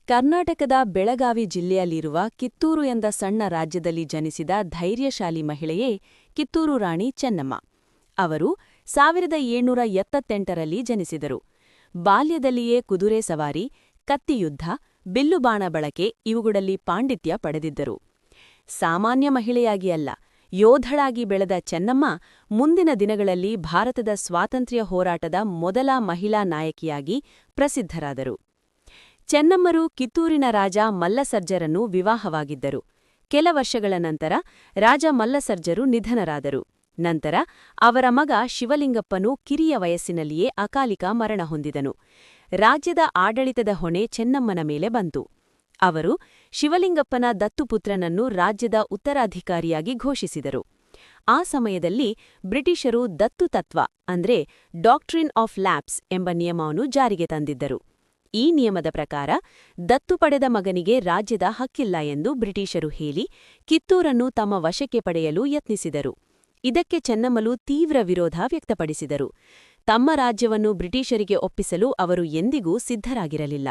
ಕರ್ನಾಟಕದ ಬೆಳಗಾವಿ ಜಿಲ್ಲೆಯಲ್ಲಿರುವ ಕಿತ್ತೂರು ಎಂದ ಸಣ್ಣ ರಾಜ್ಯದಲ್ಲಿ ಜನಿಸಿದ ಧೈರ್ಯಶಾಲಿ ಮಹಿಳೆಯೇ ಕಿತ್ತೂರು ರಾಣಿ ಚೆನ್ನಮ್ಮ. ಅವರು 1778ರಲ್ಲಿ ಜನಿಸಿದರು. ಬಾಲ್ಯದಲ್ಲಿಯೇ ಕುದುರೆ ಸವಾರಿ, ಕತ್ತಿಯುದ್ಧ, ಬಿಲ್ಲುಬಾಣ ಬಳಕೆ ಇವುಗಳಲ್ಲಿ ಪಾಂಡಿತ್ಯ ಪಡೆದಿದ್ದರು. ಸಾಮಾನ್ಯ ಮಹಿಳೆಯಾಗಿ ಅಲ್ಲ, ಯೋಧಳಾಗಿ ಬೆಳೆದ ಚೆನ್ನಮ್ಮ ಮುಂದಿನ ದಿನಗಳಲ್ಲಿ ಭಾರತದ ಸ್ವಾತಂತ್ರ್ಯ ಹೋರಾಟದ ಮೊದಲ ಮಹಿಳಾ ನಾಯಕಿಯಾಗಿ ಪ್ರಸಿದ್ಧರಾದರು. ಚೆನ್ನಮ್ಮರು ಕಿತ್ತೂರಿನ ರಾಜ ಮಲ್ಲಸರ್ಜರನ್ನು ವಿವಾಹವಾಗಿದ್ದರು. ಕೆಲ ವರ್ಷಗಳ ನಂತರ ರಾಜ ಮಲ್ಲಸರ್ಜರು ನಿಧನರಾದರು. ನಂತರ ಅವರ ಮಗ ಶಿವಲಿಂಗಪ್ಪನು ಕಿರಿಯ ವಯಸ್ಸಿನಲ್ಲಿಯೇ ಅಕಾಲಿಕ ಮರಣ ಹೊಂದಿದನು. ರಾಜ್ಯದ ಆಡಳಿತದ ಹೊಣೆ ಚೆನ್ನಮ್ಮನ ಮೇಲೆ ಬಂತು. ಅವರು ಶಿವಲಿಂಗಪ್ಪನ ದತ್ತುಪುತ್ರನನ್ನು ರಾಜ್ಯದ ಉತ್ತರಾಧಿಕಾರಿಯಾಗಿ ಘೋಷಿಸಿದರು. ಆ ಸಮಯದಲ್ಲಿ ಬ್ರಿಟಿಷರು ದತ್ತು ತತ್ವ ಅಂದ್ರೆ ಡಾಕ್ಟ್ರಿನ್ ಆಫ್ ಲ್ಯಾಪ್ಸ್ ಎಂಬ ನಿಯಮವನ್ನು ಜಾರಿಗೆ ತಂದಿದ್ದರು. ಈ ನಿಯಮದ ಪ್ರಕಾರ ದತ್ತು ಪಡೆದ ಮಗನಿಗೆ ರಾಜ್ಯದ ಹಕ್ಕಿಲ್ಲ ಎಂದು ಬ್ರಿಟಿಷರು ಹೇಳಿ ಕಿತ್ತೂರನ್ನು ತಮ್ಮ ವಶಕ್ಕೆ ಪಡೆಯಲು ಯತ್ನಿಸಿದರು. ಇದಕ್ಕೆ ಚೆನ್ನಮ್ಮಲು ತೀವ್ರ ವಿರೋಧ ವ್ಯಕ್ತಪಡಿಸಿದರು. ತಮ್ಮ ರಾಜ್ಯವನ್ನು ಬ್ರಿಟಿಷರಿಗೆ ಒಪ್ಪಿಸಲು ಅವರು ಎಂದಿಗೂ ಸಿದ್ಧರಾಗಿರಲಿಲ್ಲ.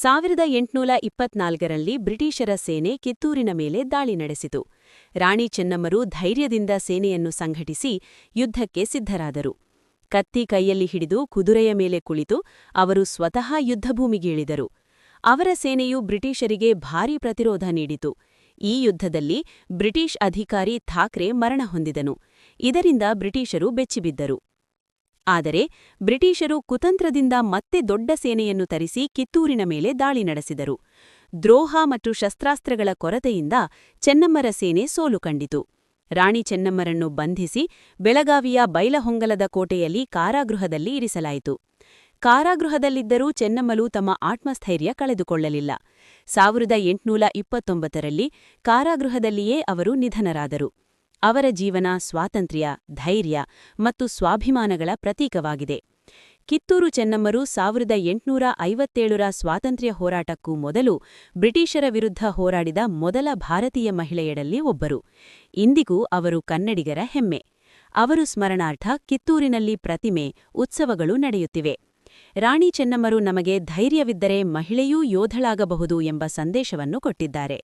1824ರಲ್ಲಿ ಬ್ರಿಟಿಷರ ಸೇನೆ ಕಿತ್ತೂರಿನ ಮೇಲೆ ದಾಳಿ ನಡೆಸಿತು. ರಾಣಿ ಚೆನ್ನಮ್ಮರು ಧೈರ್ಯದಿಂದ ಸೇನೆಯನ್ನು ಸಂಘಟಿಸಿ ಯುದ್ಧಕ್ಕೆ ಸಿದ್ಧರಾದರು. ಕತ್ತಿ ಕೈಯಲ್ಲಿ ಹಿಡಿದು ಕುದುರೆಯ ಮೇಲೆ ಕುಳಿತು ಅವರು ಸ್ವತಃ ಯುದ್ಧಭೂಮಿಗಿಳಿದರು. ಅವರ ಸೇನೆಯು ಬ್ರಿಟಿಷರಿಗೆ ಭಾರೀ ಪ್ರತಿರೋಧ ನೀಡಿತು. ಈ ಯುದ್ಧದಲ್ಲಿ ಬ್ರಿಟಿಷ್ ಅಧಿಕಾರಿ ಥಾಕ್ರೆ ಮರಣ ಹೊಂದಿದನು. ಇದರಿಂದ ಬ್ರಿಟಿಷರು ಬೆಚ್ಚಿಬಿದ್ದರು. ಆದರೆ ಬ್ರಿಟಿಷರು ಕುತಂತ್ರದಿಂದ ಮತ್ತೆ ದೊಡ್ಡ ಸೇನೆಯನ್ನು ತರಿಸಿ ಕಿತ್ತೂರಿನ ಮೇಲೆ ದಾಳಿ ನಡೆಸಿದರು. ದ್ರೋಹ ಮತ್ತು ಶಸ್ತ್ರಾಸ್ತ್ರಗಳ ಕೊರತೆಯಿಂದ ಚೆನ್ನಮ್ಮರ ಸೇನೆ ಸೋಲು ಕಂಡಿತು. ರಾಣಿ ಚೆನ್ನಮ್ಮರನ್ನು ಬಂಧಿಸಿ ಬೆಳಗಾವಿಯ ಬೈಲಹೊಂಗಲದ ಕೋಟೆಯಲ್ಲಿ ಕಾರಾಗೃಹದಲ್ಲಿ ಇರಿಸಲಾಯಿತು. ಕಾರಾಗೃಹದಲ್ಲಿದ್ದರೂ ಚೆನ್ನಮ್ಮಲು ತಮ್ಮ ಆತ್ಮಸ್ಥೈರ್ಯ ಕಳೆದುಕೊಳ್ಳಲಿಲ್ಲ. 1829ರಲ್ಲಿ ಕಾರಾಗೃಹದಲ್ಲಿಯೇ ಅವರು ನಿಧನರಾದರು. ಅವರ ಜೀವನ ಸ್ವಾತಂತ್ರ್ಯ, ಧೈರ್ಯ ಮತ್ತು ಸ್ವಾಭಿಮಾನಗಳ ಪ್ರತೀಕವಾಗಿದೆ. ಕಿತ್ತೂರು ಚೆನ್ನಮ್ಮರು 1857ರ ಸ್ವಾತಂತ್ರ್ಯ ಹೋರಾಟಕ್ಕೂ ಮೊದಲು ಬ್ರಿಟಿಷರ ವಿರುದ್ಧ ಹೋರಾಡಿದ ಮೊದಲ ಭಾರತೀಯ ಮಹಿಳೆಯರಲ್ಲಿ ಒಬ್ಬರು. ಇಂದಿಗೂ ಅವರು ಕನ್ನಡಿಗರ ಹೆಮ್ಮೆ. ಅವರು ಸ್ಮರಣಾರ್ಥ ಕಿತ್ತೂರಿನಲ್ಲಿ ಪ್ರತಿಮೆ, ಉತ್ಸವಗಳು ನಡೆಯುತ್ತಿವೆ. ರಾಣಿ ಚೆನ್ನಮ್ಮರು ನಮಗೆ ಧೈರ್ಯವಿದ್ದರೆ ಮಹಿಳೆಯೂ ಯೋಧಳಾಗಬಹುದು ಎಂಬ ಸಂದೇಶವನ್ನು ಕೊಟ್ಟಿದ್ದಾರೆ.